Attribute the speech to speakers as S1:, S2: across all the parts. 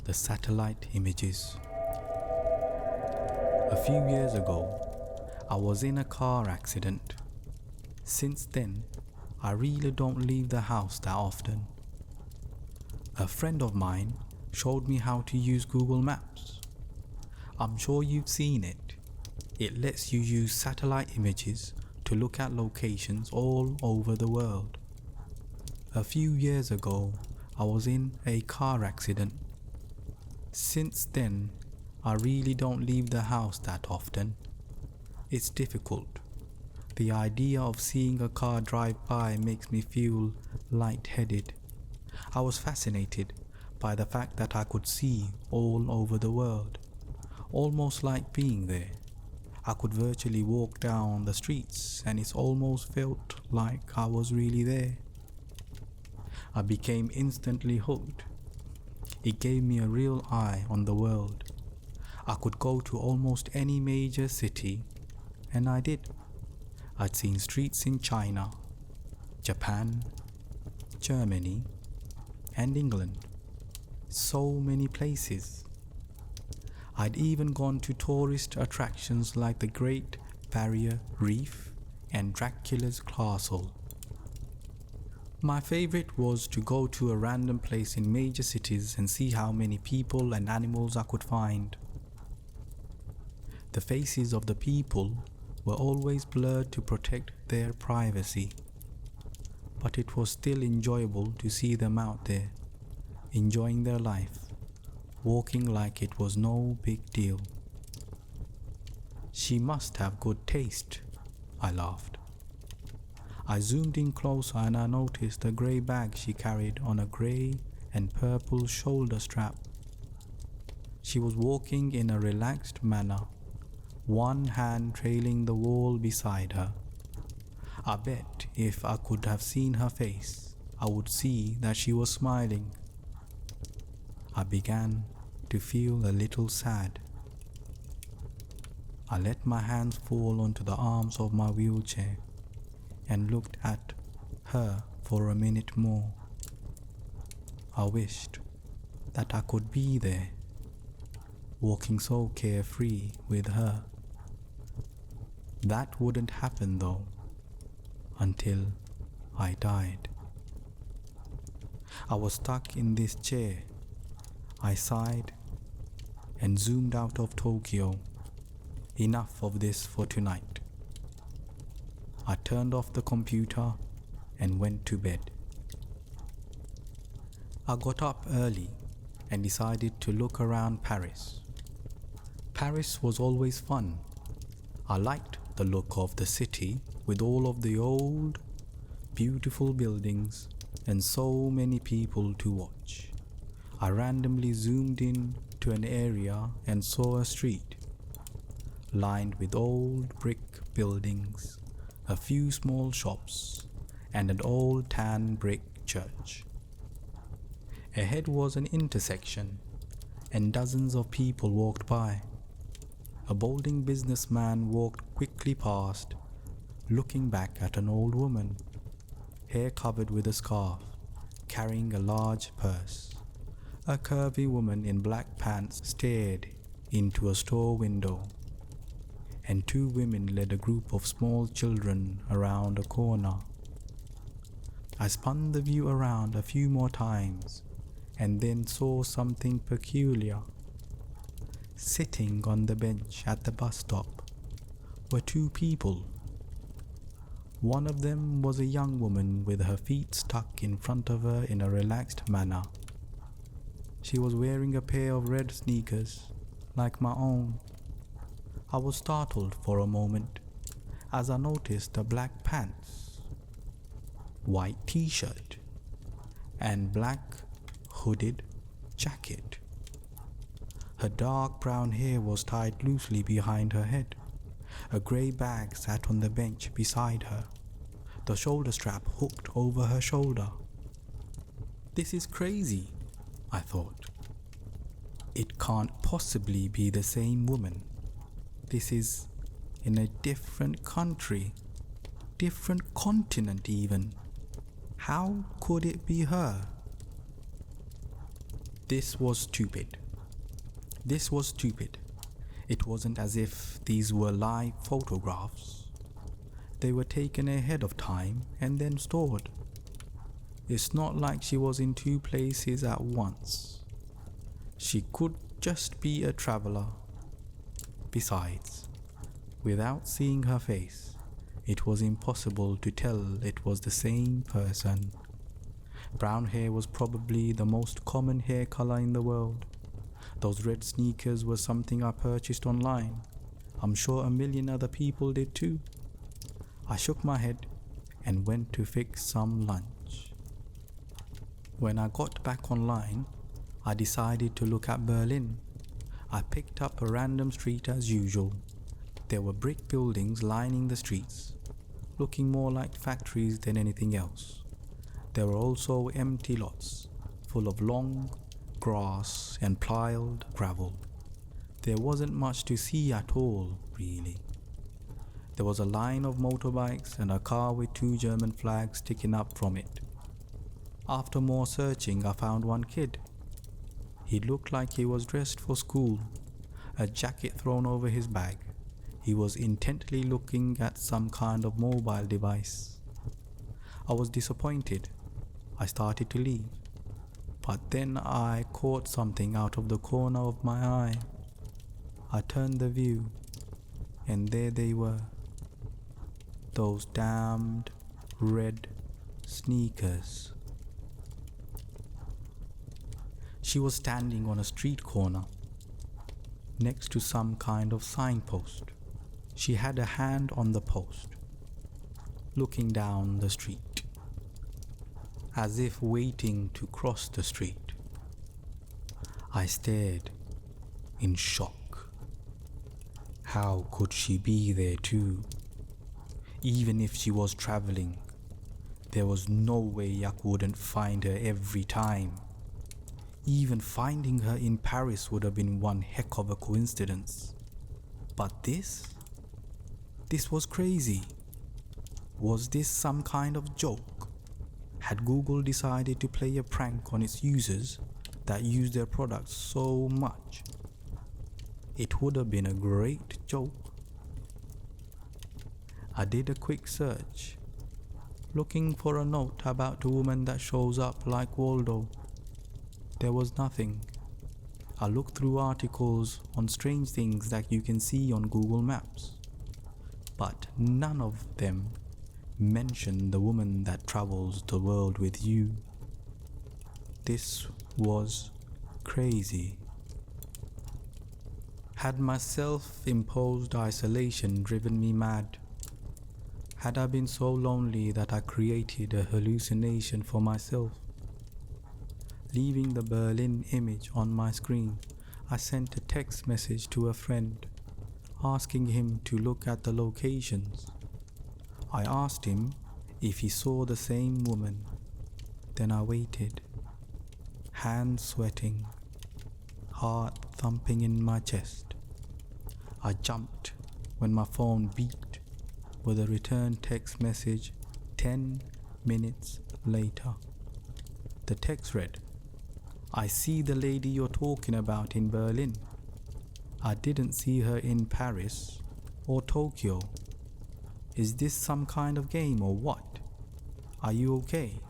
S1: the satellite images. A few years ago, I was in a car accident. Since then, I really don't leave the house that often. A friend of mine showed me how to use Google Maps. I'm sure you've seen it. It lets you use satellite images to look at locations all over the world. A few years ago, I was in a car accident. Since then, I really don't leave the house that often. It's difficult. The idea of seeing a car drive by makes me feel lightheaded. I was fascinated by the fact that I could see all over the world, almost like being there. I could virtually walk down the streets and it almost felt like I was really there. I became instantly hooked. It gave me a real eye on the world. I could go to almost any major city, and I did. I'd seen streets in China, Japan, Germany, and England. So many places. I'd even gone to tourist attractions like the Great Barrier Reef and Dracula's Castle. My favorite was to go to a random place in major cities and see how many people and animals I could find. The faces of the people were always blurred to protect their privacy, but it was still enjoyable to see them out there, enjoying their life, walking like it was no big deal. She must have good taste, I laughed. I zoomed in closer and I noticed a grey bag she carried on a grey and purple shoulder strap. She was walking in a relaxed manner, one hand trailing the wall beside her. I bet if I could have seen her face, I would see that she was smiling. I began to feel a little sad. I let my hands fall onto the arms of my wheelchair and looked at her for a minute more. I wished that I could be there, walking so carefree with her. That wouldn't happen though, until I died. I was stuck in this chair. I sighed and zoomed out of Tokyo. Enough of this for tonight. I turned off the computer and went to bed. I got up early and decided to look around Paris. Paris was always fun. I liked the look of the city with all of the old, beautiful buildings and so many people to watch. I randomly zoomed in to an area and saw a street lined with old brick buildings, a few small shops, and an old tan brick church. Ahead was an intersection, and dozens of people walked by. A balding businessman walked quickly past, looking back at an old woman, hair covered with a scarf, carrying a large purse. A curvy woman in black pants stared into a store window, and two women led a group of small children around a corner. I spun the view around a few more times and then saw something peculiar. Sitting on the bench at the bus stop were two people. One of them was a young woman with her feet stuck in front of her in a relaxed manner. She was wearing a pair of red sneakers, like my own. I was startled for a moment as I noticed the black pants, white t-shirt, and black hooded jacket. Her dark brown hair was tied loosely behind her head. A grey bag sat on the bench beside her, the shoulder strap hooked over her shoulder. This is crazy, I thought. It can't possibly be the same woman. This is in a different country, different continent even. How could it be her? This was stupid. This was stupid. It wasn't as if these were live photographs. They were taken ahead of time and then stored. It's not like she was in two places at once. She could just be a traveler. Besides, without seeing her face, it was impossible to tell it was the same person. Brown hair was probably the most common hair color in the world. Those red sneakers were something I purchased online. I'm sure a million other people did too. I shook my head and went to fix some lunch. When I got back online, I decided to look at Berlin. I picked up a random street as usual. There were brick buildings lining the streets, looking more like factories than anything else. There were also empty lots, full of long grass and piled gravel. There wasn't much to see at all, really. There was a line of motorbikes and a car with 2 German flags sticking up from it. After more searching, I found one kid. He looked like he was dressed for school, a jacket thrown over his bag. He was intently looking at some kind of mobile device. I was disappointed. I started to leave. But then I caught something out of the corner of my eye. I turned the view, and there they were. Those damned red sneakers. She was standing on a street corner, next to some kind of signpost. She had a hand on the post, looking down the street, as if waiting to cross the street. I stared in shock. How could she be there too? Even if she was traveling, there was no way I wouldn't find her every time. Even finding her in Paris would have been one heck of a coincidence. But this was crazy. Was this some kind of joke? Had Google decided to play a prank on its users that use their products so much? It would have been a great joke. I did a quick search, looking for a note about a woman that shows up like Waldo. There was nothing. I looked through articles on strange things that you can see on Google Maps, but none of them mentioned the woman that travels the world with you. This was crazy. Had my self-imposed isolation driven me mad? Had I been so lonely that I created a hallucination for myself? Leaving the Berlin image on my screen, I sent a text message to a friend, asking him to look at the locations. I asked him if he saw the same woman. Then I waited, hands sweating, heart thumping in my chest. I jumped when my phone beeped with a return text message 10 minutes later. The text read, "I see the lady you're talking about in Berlin. I didn't see her in Paris or Tokyo. Is this some kind of game or what? Are you okay?"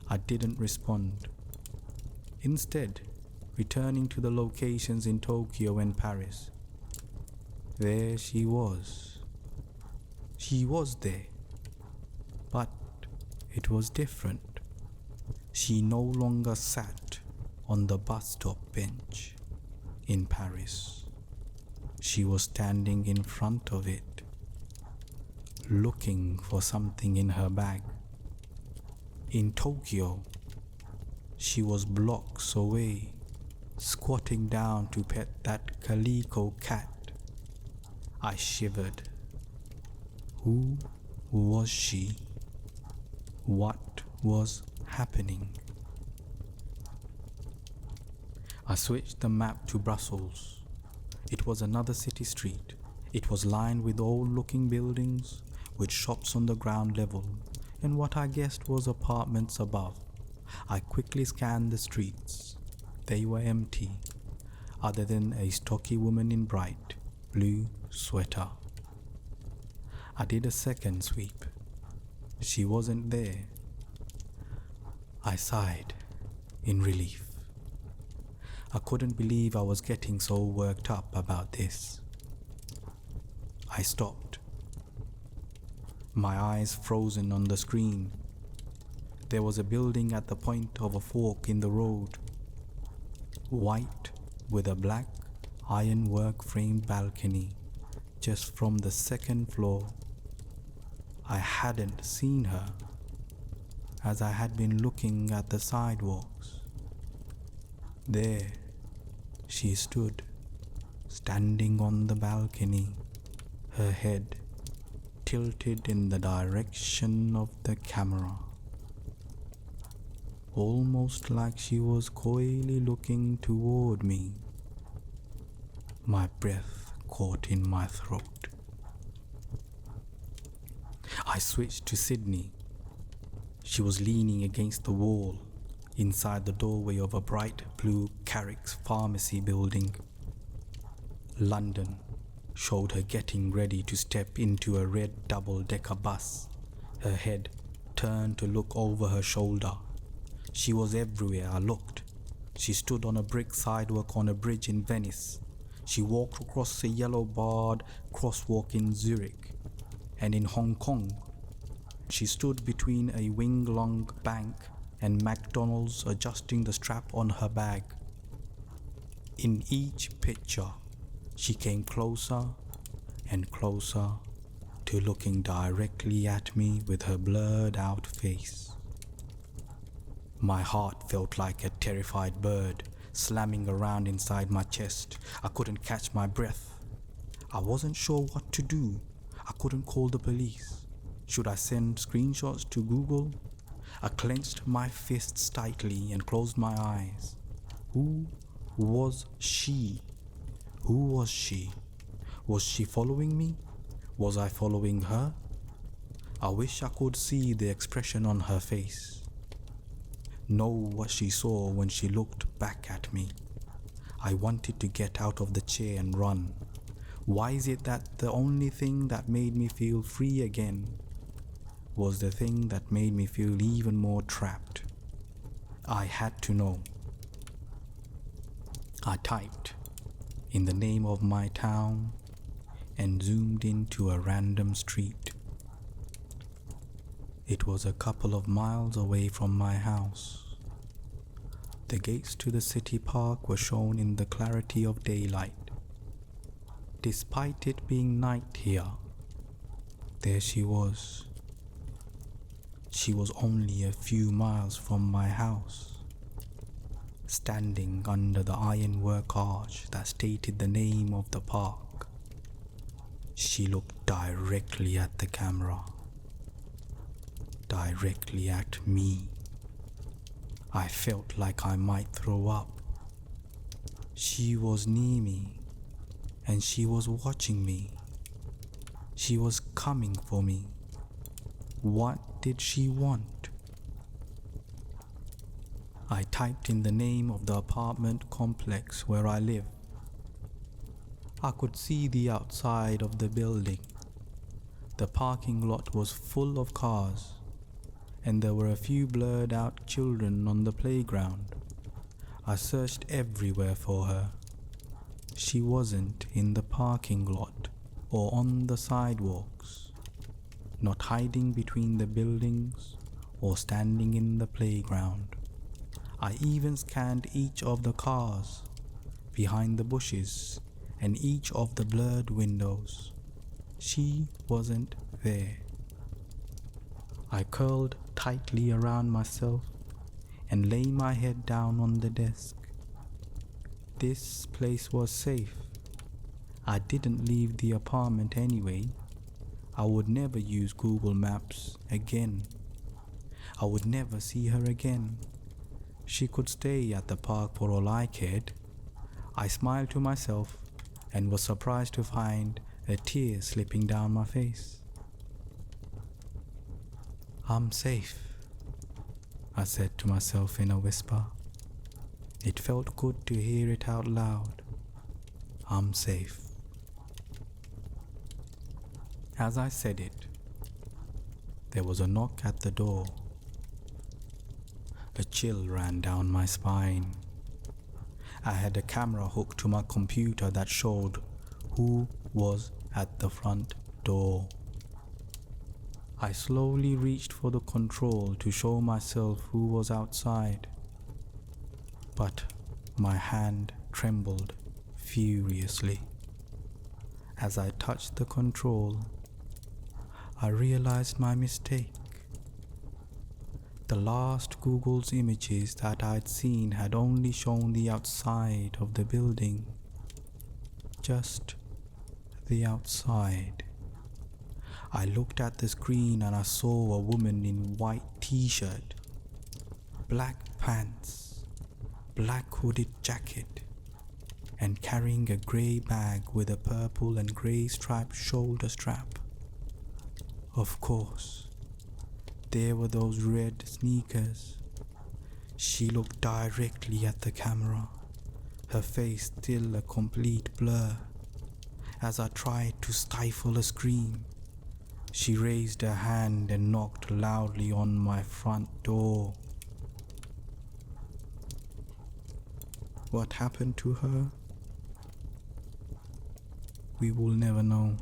S1: I didn't respond. Instead, returning to the locations in Tokyo and Paris. There she was. She was there. But it was different. She no longer sat on the bus stop bench in Paris. She was standing in front of it, looking for something in her bag. In Tokyo, she was blocks away, squatting down to pet that calico cat. I shivered. Who was she? What was happening? I switched the map to Brussels. It was another city street. It was lined with old-looking buildings, with shops on the ground level, and what I guessed was apartments above. I quickly scanned the streets. They were empty, other than a stocky woman in bright blue sweater. I did a second sweep. She wasn't there. I sighed in relief. I couldn't believe I was getting so worked up about this. I stopped, my eyes frozen on the screen. There was a building at the point of a fork in the road, white with a black ironwork framed balcony just from the second floor. I hadn't seen her, as I had been looking at the sidewalks. There she stood, standing on the balcony, her head tilted in the direction of the camera, almost like she was coyly looking toward me. My breath caught in my throat. I switched to Sydney. She was leaning against the wall inside the doorway of a bright blue Carrick's pharmacy building. London showed her getting ready to step into a red double-decker bus, her head turned to look over her shoulder. She was everywhere I looked. She stood on a brick sidewalk on a bridge in Venice. She walked across a yellow-barred crosswalk in Zurich. And in Hong Kong, she stood between a Wing-Lung bank and McDonald's, adjusting the strap on her bag. In each picture, she came closer and closer to looking directly at me with her blurred-out face. My heart felt like a terrified bird slamming around inside my chest. I couldn't catch my breath. I wasn't sure what to do. I couldn't call the police. Should I send screenshots to Google? I clenched my fists tightly and closed my eyes. Who was she? Who was she? Was she following me? Was I following her? I wish I could see the expression on her face, know what she saw when she looked back at me. I wanted to get out of the chair and run. Why is it that the only thing that made me feel free again was the thing that made me feel even more trapped? I had to know. I typed in the name of my town and zoomed into a random street. It was a couple of miles away from my house. The gates to the city park were shown in the clarity of daylight. Despite it being night here, there she was. She was only a few miles from my house, standing under the ironwork arch that stated the name of the park. She looked directly at the camera, directly at me. I felt like I might throw up. She was near me, and she was watching me. She was coming for me. What did she want? I typed in the name of the apartment complex where I live. I could see the outside of the building. The parking lot was full of cars, and there were a few blurred-out children on the playground. I searched everywhere for her. She wasn't in the parking lot or on the sidewalks, not hiding between the buildings or standing in the playground. I even scanned each of the cars, behind the bushes, and each of the blurred windows. She wasn't there. I curled tightly around myself and lay my head down on the desk. This place was safe. I didn't leave the apartment anyway. I would never use Google Maps again. I would never see her again. She could stay at the park for all I cared. I smiled to myself and was surprised to find a tear slipping down my face. I'm safe, I said to myself in a whisper. It felt good to hear it out loud. I'm safe. As I said it, there was a knock at the door. A chill ran down my spine. I had a camera hooked to my computer that showed who was at the front door. I slowly reached for the control to show myself who was outside, but my hand trembled furiously. As I touched the control, I realized my mistake. The last Google's images that I'd seen had only shown the outside of the building. Just the outside. I looked at the screen and I saw a woman in white t-shirt, black pants, black hooded jacket, and carrying a grey bag with a purple and grey striped shoulder strap. Of course, there were those red sneakers. She looked directly at the camera, her face still a complete blur. As I tried to stifle a scream, she raised her hand and knocked loudly on my front door. What happened to her? We will never know.